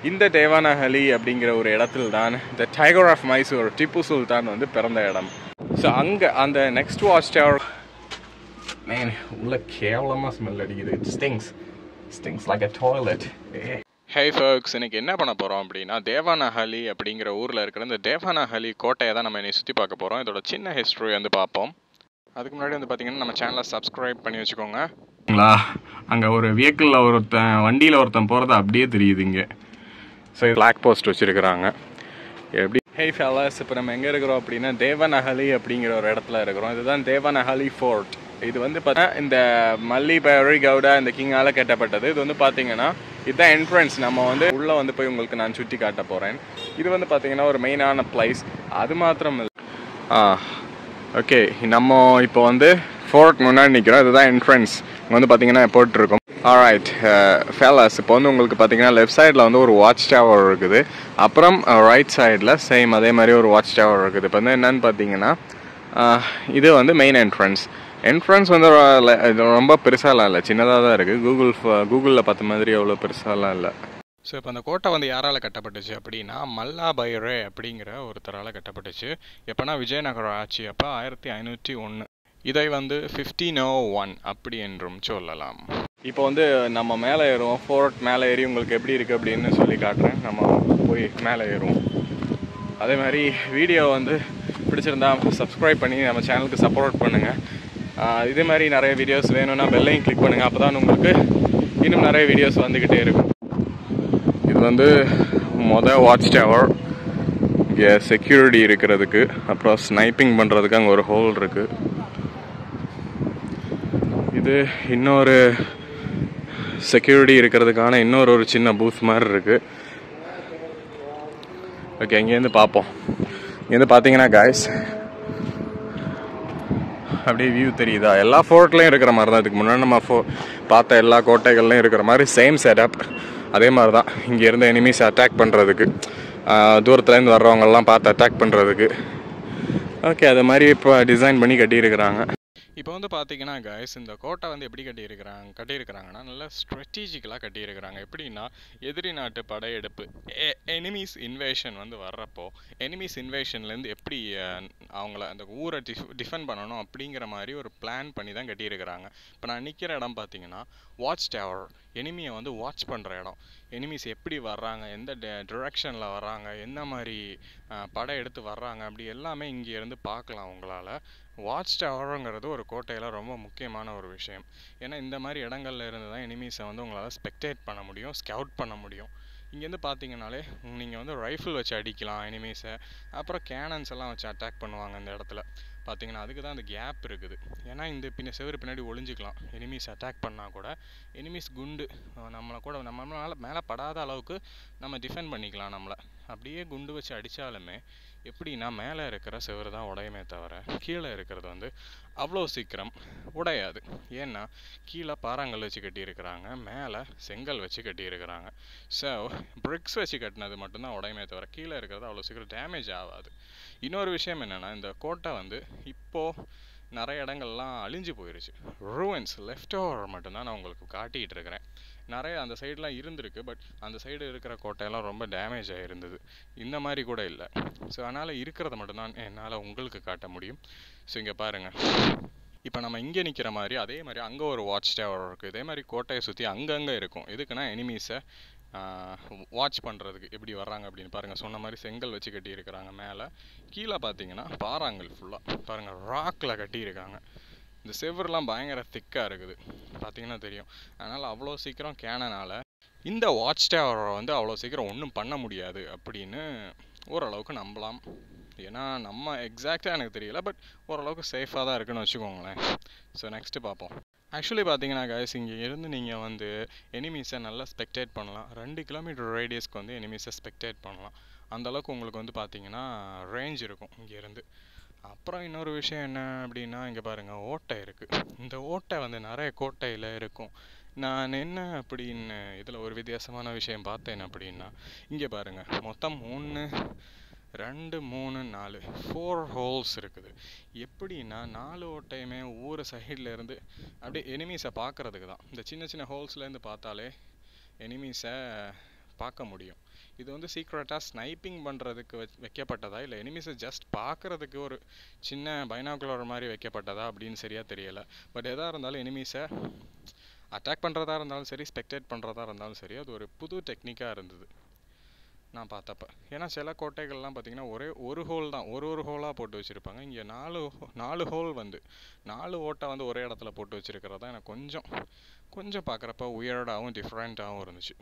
இந்த தேவானஹள்ளி அப்படிங்கிற ஒரு இடத்துல தான் the tiger of Mysore Tipu Sultan வந்து பிறந்த இடம். ஸோ அங்கே அந்த நெக்ஸ்ட் வாட்ச் டவர் மேன் உள்ள கேவலமாக ஸ்மெல் அடிக்குது. Stinks like a toilet. Hey folks, இன்னைக்கு என்ன பண்ண போகிறோம் அப்படின்னா தேவானஹள்ளி அப்படிங்கிற ஊரில் இருக்கிற இந்த தேவானஹள்ளி கோட்டையை தான் நம்ம இன்னைக்கு சுற்றி பார்க்க போகிறோம். இதோட சின்ன ஹிஸ்ட்ரி வந்து பார்ப்போம். அதுக்கு முன்னாடி வந்து பார்த்தீங்கன்னா நம்ம சேனலை சப்ஸ்கிரைப் பண்ணி வச்சுக்கோங்க. அங்கே ஒரு வெஹிக்கிளில் வண்டியில் ஒருத்தன் போகிறது அப்படியே தெரியுதுங்க. ஸோ இது பிளாக் போஸ்ட் வச்சுருக்குறாங்க. எப்படி ஹே ஃபெல்லஸ், இப்போ நம்ம எங்கே இருக்கிறோம் அப்படின்னா தேவனஹள்ளி அப்படிங்கிற ஒரு இடத்துல இருக்கிறோம். இதுதான் தேவனஹள்ளி ஃபோர்ட். இது வந்து பார்த்தா இந்த மல்லி பரி கவுடா இந்த கிங்கால் கட்டப்பட்டது. இது வந்து பார்த்தீங்கன்னா இதுதான் என்ட்ரன்ஸ். நம்ம வந்து உள்ளே வந்து போய் உங்களுக்கு நான் சுற்றி காட்ட போகிறேன். இது வந்து பார்த்தீங்கன்னா ஒரு மெயினான பிளேஸ். அது மாத்திரம் இல்லை. ஓகே, நம்ம இப்போ வந்து ஃபோர்ட் முன்னாடி நிற்கிறோம். இதுதான் என்ட்ரன்ஸ். இங்கே வந்து பார்த்தீங்கன்னா போட்டுருக்கோம். ஆல்ரைட் ஃபெல்லஸ், இப்போ வந்து உங்களுக்கு பார்த்தீங்கன்னா லெஃப்ட் சைடில் வந்து ஒரு வாட்ச் டவர் இருக்குது. அப்புறம் ரைட் சைடில் சேம் அதே மாதிரி ஒரு வாட்ச் டவர் இருக்குது. இப்போ வந்து என்னன்னு பார்த்தீங்கன்னா இது வந்து மெயின் என்ட்ரன்ஸ் வந்து ரொம்ப பெருசாலாம் இல்லை, சின்னதாக தான் இருக்குது. கூகுளில் பார்த்த மாதிரி அவ்வளோ பெருசாலாம் இல்லை. ஸோ இப்போ அந்த கோட்டை வந்து யாரால் கட்டப்பட்டுச்சு அப்படின்னா மல்லாபைரே அப்படிங்கிற ஒருத்தரால் கட்டப்பட்டுச்சு. எப்போனா விஜயநகரம் ஆட்சி அப்போ 1501. இதை வந்து 1501 அப்படி என்றும் சொல்லலாம். இப்போ வந்து நம்ம மேலே ஏறுவோம். ஃபோர்ட் மேலே ஏறி உங்களுக்கு எப்படி இருக்குது அப்படின்னு சொல்லி காட்டுறேன். நம்ம போய் மேலே ஏறுவோம். அதே மாதிரி வீடியோ வந்து பிடிச்சிருந்தா சப்ஸ்கிரைப் பண்ணி நம்ம சேனலுக்கு சப்போர்ட் பண்ணுங்கள். இதே மாதிரி நிறைய வீடியோஸ் வேணும்னா பெல்லையும் கிளிக் பண்ணுங்கள். அப்போ தான் உங்களுக்கு இன்னும் நிறைய வீடியோஸ் வந்துக்கிட்டே இருக்கும். இது வந்து வாட்ச் டவர். இங்கே செக்யூரிட்டி இருக்கிறதுக்கு, அப்புறம் ஸ்னைப்பிங் பண்ணுறதுக்கு அங்கே ஒரு ஹோல் இருக்குது. இது இன்னொரு செக்யூரிட்டி இருக்கிறதுக்கான இன்னொரு சின்ன பூத் மாதிரி இருக்குது. ஓகே, இங்கேருந்து பார்ப்போம். இங்கேருந்து பார்த்தீங்கன்னா காய்ஸ் அப்படியே வியூ தெரியுதா? எல்லா ஃபோர்ட்லேயும் இருக்கிற மாதிரி தான். இதுக்கு முன்னாடி நம்ம பார்த்த எல்லா கோட்டைகள்லையும் இருக்கிற மாதிரி சேம் செட்டப். அதே மாதிரி தான் இங்கே இருந்த எனிமீஸ் அட்டாக் பண்ணுறதுக்கு, தூரத்துலேருந்து வர்றவங்கெல்லாம் பார்த்து அட்டாக் பண்ணுறதுக்கு. ஓகே, அது மாதிரி இப்போ டிசைன் பண்ணி கட்டியிருக்கிறாங்க. இப்போ வந்து பார்த்தீங்கன்னா கைஸ், இந்த கோட்டை வந்து எப்படி கட்டியிருக்கிறாங்கன்னா நல்லா ஸ்ட்ராட்டஜிக்கலாக கட்டியிருக்கிறாங்க. எப்படின்னா எதிரி நாட்டு படையெடுப்பு, எனிமீஸ் இன்வேஷன் வந்து வர்றப்போ எனிமீஸ் இன்வேஷன்லேருந்து எப்படி அவங்கள அந்த ஊரை டிஃபெண்ட் பண்ணணும் அப்படிங்கிற மாதிரி ஒரு பிளான் பண்ணி தான் கட்டியிருக்கிறாங்க. இப்போ நான் நிற்கிற இடம் பார்த்தீங்கன்னா வாட்ச் டவர். எனிமியை வந்து வாட்ச் பண்ணுற இடம். எனிமீஸ் எப்படி வர்றாங்க, எந்த டிரெக்ஷனில் வர்றாங்க, என்ன மாதிரி படை எடுத்து வர்றாங்க, அப்படி எல்லாமே இங்கே இருந்து பார்க்கலாம் உங்களால். வாட்ச் டவருங்கிறது ஒரு கோட்டையில் ரொம்ப முக்கியமான ஒரு விஷயம். ஏன்னா இந்த மாதிரி இடங்கள்ல இருந்து தான் எனிமீஸை வந்து உங்களால் ஸ்பெக்டேட் பண்ண முடியும், ஸ்கவுட் பண்ண முடியும். இங்கேருந்து பார்த்தீங்கனாலே நீங்கள் வந்து ரைஃபிள் வச்சு அடிக்கலாம் எனிமீஸை. அப்புறம் கேனன்ஸ் எல்லாம் வச்சு அட்டாக் பண்ணுவாங்க இந்த இடத்துல. பார்த்தீங்கன்னா அதுக்கு தான் அந்த கேப் இருக்குது. ஏன்னா இந்த செவரு பின்னாடி ஒளிஞ்சிக்கலாம். எனிமீஸ் அட்டாக் பண்ணால் கூட எனிமீஸ் குண்டு நம்ம மேலே படாத அளவுக்கு நம்ம டிஃபெண்ட் பண்ணிக்கலாம். நம்மளை அப்படியே குண்டு வச்சு அடித்தாலுமே எப்படின்னா மேலே இருக்கிற செவரு தான் உடையுமே தவிர கீழே இருக்கிறது வந்து அவ்வளோ சீக்கிரம் உடையாது. ஏன்னா கீழே பாறாங்கல் வச்சு கட்டியிருக்கிறாங்க, மேலே செங்கல் வச்சு கட்டியிருக்கிறாங்க. ஸோ பிரிக்ஸ் வச்சு கட்டினது மட்டும்தான் உடையுமே தவிர கீழே இருக்கிறது அவ்வளோ சீக்கிரம் டேமேஜ் ஆகாது. இன்னொரு விஷயம் என்னென்னா, இந்த கோட்டை வந்து இப்போது நிறைய இடங்கள்லாம் அழிஞ்சு போயிடுச்சு. ரூவன்ஸ் லெஃப்ட் ஓவர் மட்டும்தான் நான் உங்களுக்கு காட்டிகிட்டு இருக்கிறேன். நிறைய அந்த சைடெலாம் இருந்திருக்கு, பட் அந்த சைடு இருக்கிற கோட்டையெல்லாம் ரொம்ப டேமேஜ் ஆகிருந்தது. இந்த மாதிரி கூட இல்லை. ஸோ அதனால் இருக்கிறத மட்டும்தான் என்னால் உங்களுக்கு காட்ட முடியும். ஸோ இங்கே பாருங்கள், இப்போ நம்ம இங்கே நிற்கிற மாதிரி அதே மாதிரி அங்கே ஒரு வாட்ச் டவர் இருக்குது. இதே மாதிரி கோட்டையை சுற்றி அங்கங்கே இருக்கும். எதுக்குன்னா எனிமீஸை வாட்ச் பண்ணுறதுக்கு எப்படி வர்றாங்க அப்படின்னு பாருங்கள். சொன்ன மாதிரி செங்கல் வச்சு கட்டியிருக்கிறாங்க. மேலே கீழே பார்த்தீங்கன்னா பாறாங்கல் ஃபுல்லாக பாருங்கள் ராக்கில் கட்டியிருக்காங்க. இந்த செவர்லாம் பயங்கர திக்காக இருக்குது, பார்த்தீங்கன்னா தெரியும். அதனால் அவ்வளோ சீக்கிரம் கேனனால் இந்த வாட்ச் டவரை வந்து அவ்வளோ சீக்கிரம் ஒன்றும் பண்ண முடியாது அப்படின்னு ஓரளவுக்கு நம்பலாம். ஏன்னா நம்ம எக்ஸாக்டாக எனக்கு தெரியல, பட் ஓரளவுக்கு சேஃபாக தான் இருக்குன்னு வச்சுக்கோங்களேன். ஸோ நெக்ஸ்ட்டு பார்ப்போம். ஆக்சுவலி பார்த்தீங்கன்னா கைஸ், இங்கே இருந்து நீங்கள் வந்து எனிமீஸை நல்லா ஸ்பெக்டேட் பண்ணலாம். 2 கிலோமீட்டர் ரேடியஸ்க்கு வந்து எனிமீஸை ஸ்பெக்டேட் பண்ணலாம். அந்தளவுக்கு உங்களுக்கு வந்து பார்த்தீங்கன்னா ரேஞ்ச் இருக்கும் இங்கேருந்து. அப்புறம் இன்னொரு விஷயம் என்ன அப்படின்னா, இங்கே பாருங்கள் ஓட்டை இருக்குது. இந்த ஓட்டை வந்து நிறைய கோட்டையில் இருக்கும். நான் என்ன அப்படின்னு இதில் ஒரு வித்தியாசமான விஷயம் பார்த்தேன் அப்படின்னா, இங்கே பாருங்கள் மொத்தம் 1 2 3 4 4 ஹோல்ஸ் இருக்குது. எப்படின்னா 4 ஓட்டையுமே ஒவ்வொரு சைடில் இருந்து அப்படியே எனிமீஸை பார்க்குறதுக்கு தான். இந்த சின்ன சின்ன ஹோல்ஸ்லேருந்து பார்த்தாலே எனிமீஸை பார்க்க முடியும். இது வந்து சீக்ரெட்டாக ஸ்னைப்பிங் பண்ணுறதுக்கு வைக்கப்பட்டதா இல்லை எனிமீஸை ஜஸ்ட் பார்க்குறதுக்கு ஒரு சின்ன பைனாகுலர் மாதிரி வைக்கப்பட்டதா அப்படின்னு சரியாக தெரியலை. பட் எதாக இருந்தாலும் எனிமீஸை அட்டாக் பண்ணுறதா இருந்தாலும் சரி, ஸ்பெக்டேட் பண்ணுறதா இருந்தாலும் சரி, அது ஒரு புது டெக்னிக்காக இருந்தது நான் பார்த்தப்ப. ஏன்னா சில கோட்டைகள்லாம் பார்த்திங்கன்னா ஒரு ஹோல் தான், ஒரு ஹோலாக போட்டு வச்சுருப்பாங்க. இங்கே நாலு ஹோல் வந்து 4 ஓட்டை வந்து ஒரே இடத்துல போட்டு வச்சுருக்கிறதா எனக்கு கொஞ்சம் பார்க்குறப்ப உயர்டாகவும் டிஃப்ரெண்ட்டாகவும் இருந்துச்சு.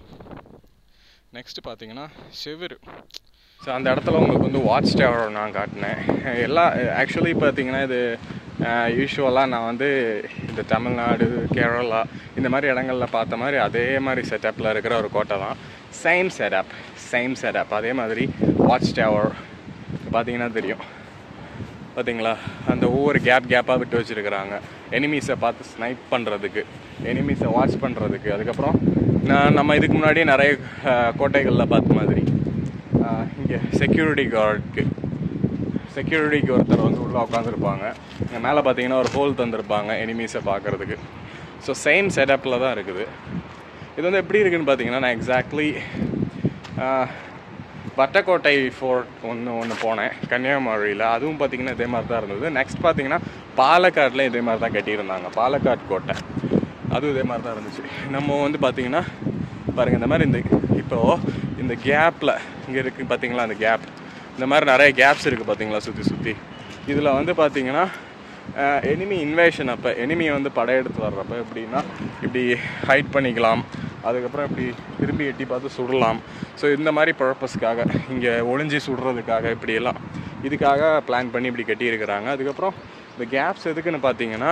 நெக்ஸ்ட்டு பார்த்தீங்கன்னா செவுரு. ஸோ அந்த இடத்துல உங்களுக்கு வந்து வாட்ச் டவர் நான் காட்டினேன். ஆக்சுவலி பார்த்தீங்கன்னா இது யூஸ்வலாக நான் வந்து இந்த தமிழ்நாடு, கேரளா இந்த மாதிரி இடங்களில் பார்த்த மாதிரி அதே மாதிரி செட்டப்பில் இருக்கிற ஒரு கோட்டை தான். சேம் செட்டப் அதே மாதிரி வாட்ச் டவர் பார்த்தீங்கன்னா தெரியும். பார்த்தீங்களா, அந்த ஒவ்வொரு கேப்பாக விட்டு வச்சுருக்கிறாங்க எனிமீஸை பார்த்து ஸ்னைப் பண்ணுறதுக்கு, எனிமீஸை வாட்ச் பண்ணுறதுக்கு. அதுக்கப்புறம் நம்ம இதுக்கு முன்னாடியே நிறைய கோட்டைகளில் பார்த்த மாதிரி இங்கே செக்யூரிட்டிக்கு ஒருத்தர் வந்து உள்ளே உட்காந்துருப்பாங்க. இங்கே மேலே பார்த்தீங்கன்னா ஒரு ஹோல் தந்திருப்பாங்க எனிமீஸை பார்க்குறதுக்கு. ஸோ சேம் செட்டப்பில் தான் இருக்குது. இது வந்து எப்படி இருக்குதுன்னு பார்த்தீங்கன்னா, நான் எக்ஸாக்ட்லி வட்டக்கோட்டை ஃபோர்ட் ஒன்று போனேன் கன்னியாகுமரியில். அதுவும் பார்த்திங்கன்னா இதே மாதிரி தான் இருந்தது. நெக்ஸ்ட் பார்த்திங்கன்னா பாலக்காட்டில் இதே மாதிரி தான் கட்டியிருந்தாங்க, பாலக்காட் கோட்டை. அதுவும் இதே மாதிரி தான் இருந்துச்சு. நம்ம வந்து பார்த்திங்கன்னா பாருங்கள், இந்த மாதிரி இப்போது இந்த கேப்பில் இங்கே இருக்குது பார்த்திங்களா, அந்த கேப், இந்த மாதிரி நிறைய கேப்ஸ் இருக்குது பார்த்திங்களா சுற்றி. இதில் வந்து பார்த்திங்கன்னா எனிமி இன்வேஷன் அப்போ எனிமியை வந்து படையெடுத்து வர்றப்போ எப்படின்னா இப்படி ஹைட் பண்ணிக்கலாம், அதுக்கப்புறம் இப்படி திரும்பி எட்டி பார்த்து சுடலாம். ஸோ இந்த மாதிரி பர்பஸ்க்காக இங்கே ஒளிஞ்சி சுடுறதுக்காக இப்படியெல்லாம் இதுக்காக பிளான் பண்ணி இப்படி கட்டியிருக்கிறாங்க. அதுக்கப்புறம் இந்த கேப்ஸ் எதுக்குன்னு பார்த்தீங்கன்னா,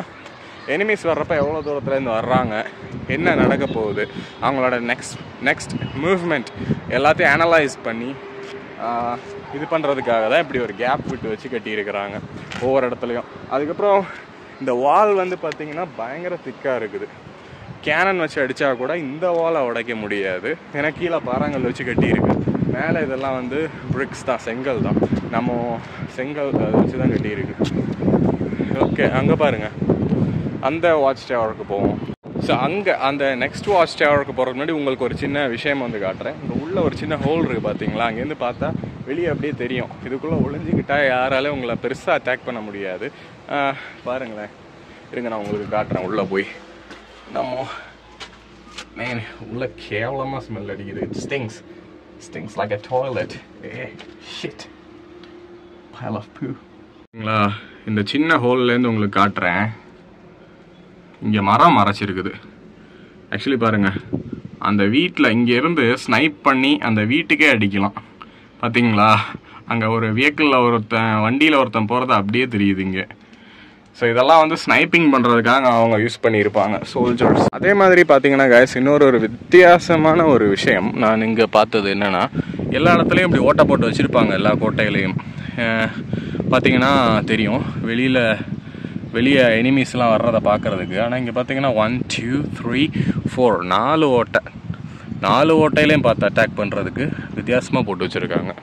எனிமீஸ் வர்றப்போ எவ்வளோ தூரத்துலேருந்து வர்றாங்க, என்ன நடக்க போகுது, அவங்களோட நெக்ஸ்ட் மூவ்மெண்ட் எல்லாத்தையும் அனலைஸ் பண்ணி இது பண்ணுறதுக்காக தான் இப்படி ஒரு கேப் விட்டு வச்சு கட்டியிருக்கிறாங்க ஒவ்வொரு இடத்துலையும். அதுக்கப்புறம் இந்த வால் வந்து பார்த்திங்கன்னா பயங்கர திக்காக இருக்குது. கேனன் வச்சு அடித்தா கூட இந்த வாலை உடைக்க முடியாது, ஏன்னா கீழே பாறாங்கல் வச்சு கட்டியிருக்கு. மேலே இதெல்லாம் வந்து பிரிக்ஸ் தான், செங்கல் தான். நம்ம செங்கல் அதை வச்சு தான் கட்டியிருக்கு. ஓகே, அங்கே பாருங்கள், அந்த வாட்ச் டவருக்கு போவோம். ஸோ அங்கே அந்த நெக்ஸ்ட் வாட்ச் டவருக்கு போகிறதுக்கு முன்னாடி உங்களுக்கு ஒரு சின்ன விஷயம் வந்து காட்டுறேன். இங்கே உள்ள ஒரு சின்ன ஹோல் இருக்குது பார்த்தீங்களா, அங்கேருந்து பார்த்தா வெளியே அப்படியே தெரியும். இதுக்குள்ளே ஒளிஞ்சிக்கிட்டால் யாராலையும் உங்களை பெருசாக அட்டாக் பண்ண முடியாது. பாருங்களேன், இருங்க நான் உங்களுக்கு காட்டுறேன். உள்ளே போய் நம்ம உள்ள கேவலமாக ஸ்மெல் அடிக்குது. It stinks like a toilet. Shit, pile of poo. இந்த சின்ன ஹோல்லேருந்து உங்களுக்கு காட்டுறேன். இங்கே மரம் மறைச்சிருக்குது. ஆக்சுவலி பாருங்கள், அந்த வீட்டில் இங்கேருந்து ஸ்னைப் பண்ணி அந்த வீட்டுக்கே அடிக்கலாம். பார்த்தீங்களா, அங்கே ஒரு வெஹிக்கிளில் வண்டியில் ஒருத்தன் போகிறது அப்படியே தெரியுது இங்கே. ஸோ இதெல்லாம் வந்து ஸ்னைப்பிங் பண்ணுறதுக்காக அவங்க யூஸ் பண்ணியிருப்பாங்க சோல்ஜர்ஸ். அதே மாதிரி பார்த்தீங்கன்னா கைஸ், இன்னொரு வித்தியாசமான ஒரு விஷயம் நான் இங்கே பார்த்தது என்னென்னா, எல்லா இடத்துலையும் இப்படி ஓட்டை போட்டு வச்சுருப்பாங்க எல்லா கோட்டையிலையும். பார்த்தீங்கன்னா தெரியும் வெளியே எனிமீஸ்லாம் வர்றதை பார்க்குறதுக்கு. ஆனால் இங்கே பார்த்தீங்கன்னா 1 2 3 4 4 ஓட்டையிலையும் பார்த்து அட்டாக் பண்ணுறதுக்கு வித்தியாசமாக போட்டு வச்சுருக்காங்க.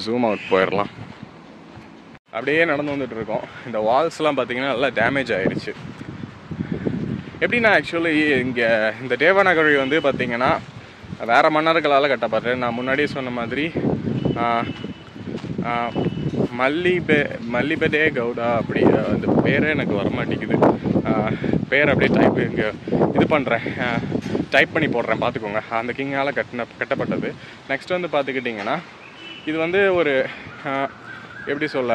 ஜூம் அவுட் போயிடலாம். அப்படியே நடந்து வந்துட்டு இருக்கோம். இந்த வால்ஸ்லாம் பார்த்தீங்கன்னா நல்லா டேமேஜ் ஆயிடுச்சு. எப்படின்னா, ஆக்சுவலி இங்கே இந்த தேவநகரி வந்து பார்த்திங்கன்னா வேறு மன்னர்களால் கட்டப்பட்டு, நான் முன்னாடியே சொன்ன மாதிரி மல்லிபெடே கவுடா அப்படி அந்த பேரே எனக்கு வரமாட்டேங்குது. பேர் அப்படியே டைப் பண்ணி போடுறேன் பார்த்துக்கோங்க. அந்த கிங்கால் கட்டப்பட்டது. நெக்ஸ்ட் வந்து பார்த்துக்கிட்டிங்கன்னா, இது வந்து ஒரு எப்படி சொல்ல,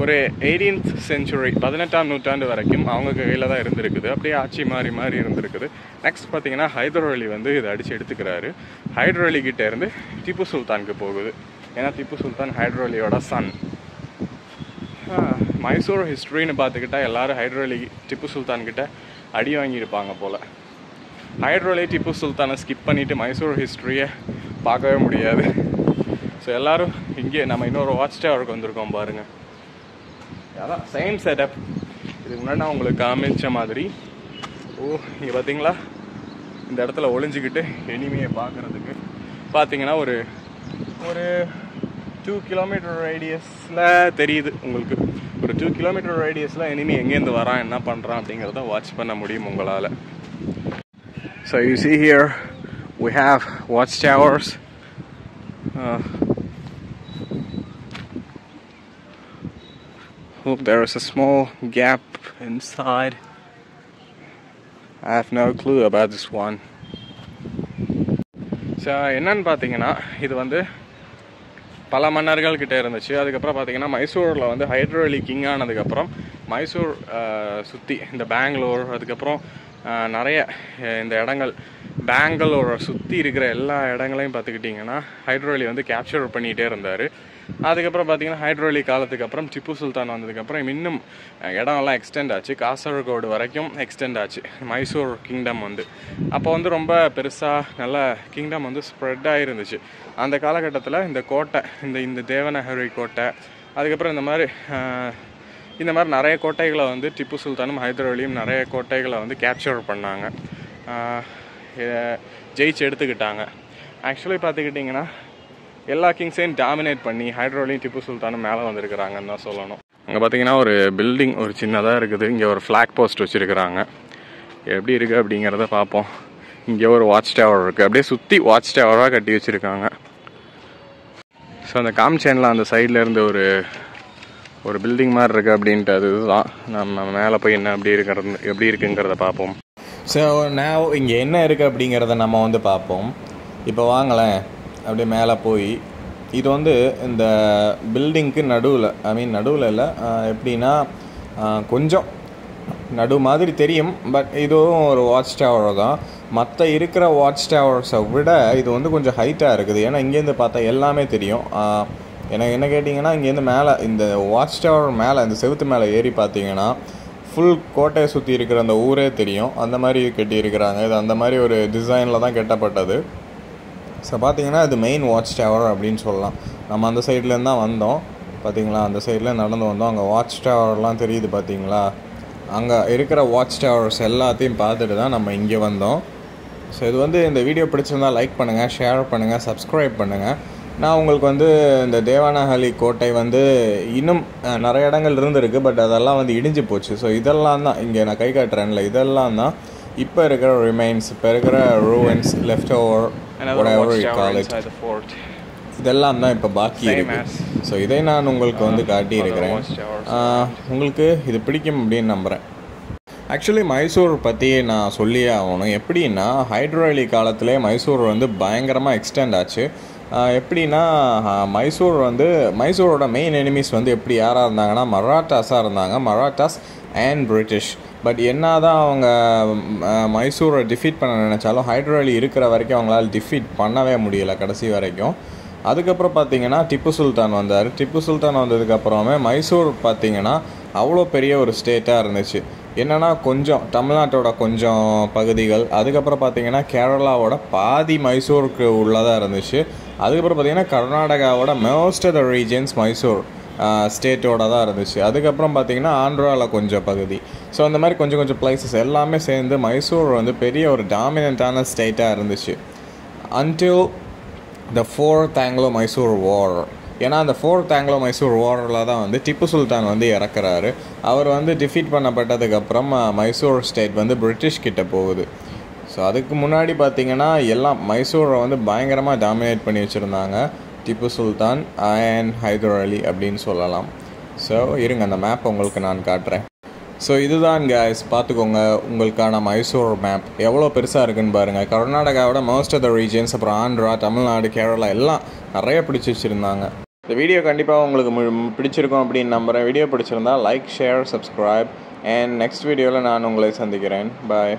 ஒரு 18th century 18ஆம் நூற்றாண்டு வரைக்கும் அவங்க கையில் தான் இருந்திருக்குது. அப்படியே ஆட்சி மாறி இருந்திருக்குது. நெக்ஸ்ட் பார்த்தீங்கன்னா ஹைதர் அலி வந்து இதை அடித்து எடுத்துக்கிறாரு. ஹைதர் அலி கிட்டே இருந்து திப்பு சுல்தானுக்கு போகுது. ஏன்னா திப்பு சுல்தான் ஹைதர் அலியோட சன். மைசூர் ஹிஸ்ட்ரின்னு பார்த்துக்கிட்டா எல்லோரும் ஹைதர் அலி திப்பு சுல்தான்கிட்ட அடி வாங்கியிருப்பாங்க போல். ஹைதர் அலி திப்பு சுல்தானை ஸ்கிப் பண்ணிவிட்டு மைசூர் ஹிஸ்ட்ரியை பார்க்கவே முடியாது. ஸோ எல்லோரும் இங்கே நம்ம இன்னொரு வாட்ச் டவருக்கு வந்திருக்கோம் பாருங்கள். அதான் சேம் செட்டப். இதுக்கு முன்னாடி நான் உங்களுக்கு காமிச்ச மாதிரி. இங்கே பார்த்தீங்களா, இந்த இடத்துல ஒளிஞ்சிக்கிட்டு எனிமையை பார்க்குறதுக்கு பார்த்தீங்கன்னா ஒரு 2 கிலோமீட்டர் ரேடியஸில் தெரியுது உங்களுக்கு. ஒரு 2 கிலோமீட்டர் ரேடியஸில் எனிமி எங்கேருந்து வரான், என்ன பண்ணுறான் அப்படிங்கிறத வாட்ச் பண்ண முடியும் உங்களால். So So you see here we have watchtowers. Look, there is a small gap inside. I have no clue about this one. So என்னன்னு பார்த்தீங்கன்னா இது வந்து பல மன்னர்கள் கிட்டே இருந்துச்சு. அதுக்கப்புறம் பார்த்தீங்கன்னா மைசூரில் வந்து ஹைட்ரோ அலி கிங் ஆனதுக்கப்புறம் மைசூர் சுற்றி இந்த பெங்களூர், அதுக்கப்புறம் நிறைய இந்த இடங்கள் பெங்களூரை சுற்றி இருக்கிற எல்லா இடங்களையும் பார்த்துக்கிட்டிங்கன்னா ஹைட்ரோ அலி வந்து கேப்சர் பண்ணிகிட்டே இருந்தார். அதுக்கப்புறம் பார்த்திங்கன்னா ஹைட்ரோ அலி காலத்துக்கு அப்புறம் டிப்பு சுல்தான் வந்ததுக்கப்புறம் இன்னும் இடம்லாம் எக்ஸ்டெண்ட் ஆச்சு, காசர்கோடு வரைக்கும் எக்ஸ்டெண்ட் ஆச்சு மைசூர் கிங்டம் வந்து. அப்போ வந்து ரொம்ப பெருசாக நல்ல கிங்டம் வந்து ஸ்ப்ரெட் ஆகிருந்துச்சு. அந்த காலகட்டத்தில் இந்த கோட்டை, இந்த தேவநகரி கோட்டை, அதுக்கப்புறம் இந்த மாதிரி நிறைய கோட்டைகளை வந்து டிப்பு சுல்தானும் ஹைதர் அலியும் நிறைய கோட்டைகளை வந்து கேப்சர் பண்ணாங்க, ஜெயிச்சு எடுத்துக்கிட்டாங்க. ஆக்சுவலி பார்த்துக்கிட்டிங்கன்னா எல்லா கிங்ஸையும் டாமினேட் பண்ணி ஹைதர் அலியும் டிப்பு சுல்தானும் மேலே வந்திருக்கிறாங்கன்னு தான் சொல்லணும். அங்கே பார்த்தீங்கன்னா ஒரு பில்டிங் ஒரு சின்னதாக இருக்குது. இங்கே ஒரு ஃப்ளாக் போஸ்ட் வச்சுருக்கிறாங்க. எப்படி இருக்குது அப்படிங்கிறத பார்ப்போம். இங்கே ஒரு வாட்ச் டவர் இருக்குது, அப்படியே சுற்றி வாட்ச் டவராக கட்டி வச்சுருக்காங்க. ஸோ அந்த காமிச்சேனில் அந்த சைட்லேருந்து ஒரு பில்டிங் மாதிரி இருக்குது அப்படின்ட்டு அதுதான். நம்ம மேலே போய் என்ன எப்படி இருக்குங்கிறத பார்ப்போம். ஸோ நான் இங்கே என்ன இருக்குது அப்படிங்கிறத நம்ம வந்து பார்ப்போம். இப்போ வாங்களேன், அப்படியே மேலே போய் இது வந்து இந்த பில்டிங்க்கு நடுவில் இல்லை, எப்படின்னா கொஞ்சம் நடு மாதிரி தெரியும். பட் இதுவும் ஒரு வாட்ச் டவர் தான். மற்ற இருக்கிற வாட்ச் டவர்ஸை விட இது வந்து கொஞ்சம் ஹைட்டாக இருக்குது. ஏன்னா இங்கேருந்து பார்த்தா எல்லாமே தெரியும். எனக்கு என்ன கேட்டிங்கன்னா, இங்கேருந்து மேலே இந்த வாட்ச் டவர் மேலே இந்த செவுத்து மேலே ஏறி பார்த்தீங்கன்னா ஃபுல் கோட்டையை சுற்றி இருக்கிற அந்த ஊரே தெரியும். அந்த மாதிரி கட்டியிருக்கிறாங்க. இது அந்த மாதிரி ஒரு டிசைனில் தான் கட்டப்பட்டது. ஸோ பார்த்தீங்கன்னா இது மெயின் வாட்ச் டவர் அப்படின்னு சொல்லலாம். நம்ம அந்த சைட்லேருந்து தான் வந்தோம், பார்த்தீங்களா, அந்த சைடில் நடந்து வந்தோம். அங்கே வாட்ச் டவர்லாம் தெரியுது பார்த்தீங்களா. அங்கே இருக்கிற வாட்ச் டவர்ஸ் எல்லாத்தையும் பார்த்துட்டு தான் நம்ம இங்கே வந்தோம். ஸோ இது வந்து இந்த வீடியோ பிடிச்சிருந்தால் லைக் பண்ணுங்கள், ஷேர் பண்ணுங்கள், சப்ஸ்கிரைப் பண்ணுங்கள். நான் உங்களுக்கு வந்து இந்த தேவநகரி கோட்டை வந்து இன்னும் நிறைய இடங்கள் இருந்திருக்கு, பட் அதெல்லாம் வந்து இடிஞ்சு போச்சு. ஸோ இதெல்லாம் தான் இங்கே நான் கை காட்டுறேன்ல, இதெல்லாம் தான் இப்போ இருக்கிற ரிமைன்ஸ், இப்போ இருக்கிற ரூயின்ஸ், லெஃப்ட் ஓவர், இதெல்லாம் தான் இப்போ பாக்கி இருக்கு. ஸோ இதை நான் உங்களுக்கு வந்து காட்டியிருக்கிறேன். உங்களுக்கு இது பிடிக்கும் அப்படின்னு நம்புகிறேன். ஆக்சுவலி மைசூர் பற்றி நான் சொல்லியே ஆகணும். எப்படின்னா ஹைட்ரோ அலி காலத்திலே மைசூர் வந்து பயங்கரமாக எக்ஸ்டெண்ட் ஆச்சு. எப்படின்னா மைசூரோட மெயின் எனிமீஸ் வந்து எப்படி யாராக இருந்தாங்கன்னா மராட்டாஸாக இருந்தாங்க, மராட்டாஸ் அண்ட் பிரிட்டிஷ். பட் என்ன தான் அவங்க மைசூரை டிஃபீட் பண்ண நினச்சாலும் ஹைட்ரோ அலி இருக்கிற வரைக்கும் அவங்களால டிஃபீட் பண்ணவே முடியலை கடைசி வரைக்கும். அதுக்கப்புறம் பார்த்திங்கன்னா டிப்பு சுல்தான் வந்தார். டிப்பு சுல்தான் வந்ததுக்கப்புறமே மைசூர் பார்த்திங்கன்னா அவ்வளோ பெரிய ஒரு ஸ்டேட்டாக இருந்துச்சு. என்னென்னா கொஞ்சம் தமிழ்நாட்டோட கொஞ்சம் பகுதிகள், அதுக்கப்புறம் பார்த்திங்கன்னா கேரளாவோட பாதி மைசூருக்கு உள்ளதாக இருந்துச்சு. அதுக்கப்புறம் பார்த்திங்கன்னா கர்நாடகாவோட most of the regions Mysore ஸ்டேட்டோட தான் இருந்துச்சு. அதுக்கப்புறம் பார்த்திங்கன்னா ஆந்திராவில் கொஞ்சம் பகுதி. ஸோ அந்த மாதிரி கொஞ்சம் பிளேசஸ் எல்லாமே சேர்ந்து மைசூர் வந்து பெரிய ஒரு டாமினண்ட்டான ஸ்டேட்டாக இருந்துச்சு until the 4th Anglo-Mysore War. ஏன்னா அந்த 4th Anglo-Mysore Warல தான் வந்து டிப்பு சுல்தான் வந்து இறக்குறாரு. அவர் வந்து டிஃபீட் பண்ணப்பட்டதுக்கப்புறம் மைசூர் ஸ்டேட் வந்து பிரிட்டிஷ் கிட்ட போகுது. ஸோ அதுக்கு முன்னாடி பார்த்திங்கன்னா எல்லாம் மைசூரை வந்து பயங்கரமாக டாமினேட் பண்ணி வச்சுருந்தாங்க டிப்பு சுல்தான் அண்ட் ஹைதர் அலி அப்படின்னு சொல்லலாம். ஸோ இருங்க, அந்த மேப் உங்களுக்கு நான் காட்டுறேன். ஸோ இதுதான் guys, பார்த்துக்கோங்க உங்களுக்கான மைசூர் மேப் எவ்வளோ பெருசாக இருக்குன்னு பாருங்கள். கர்நாடகாவோட மோஸ்ட் ஆஃப் த ரீஜன்ஸ், அப்புறம் ஆந்திரா, தமிழ்நாடு, கேரளா எல்லாம் நிறைய பிடிச்சி வச்சுருந்தாங்க. இந்த வீடியோ கண்டிப்பாக உங்களுக்கு பிடிச்சிருக்கும் அப்படின்னு நம்புகிறேன். வீடியோ பிடிச்சிருந்தா like, share, subscribe, and next வீடியோவில் நான் உங்களை சந்திக்கிறேன். பாய்.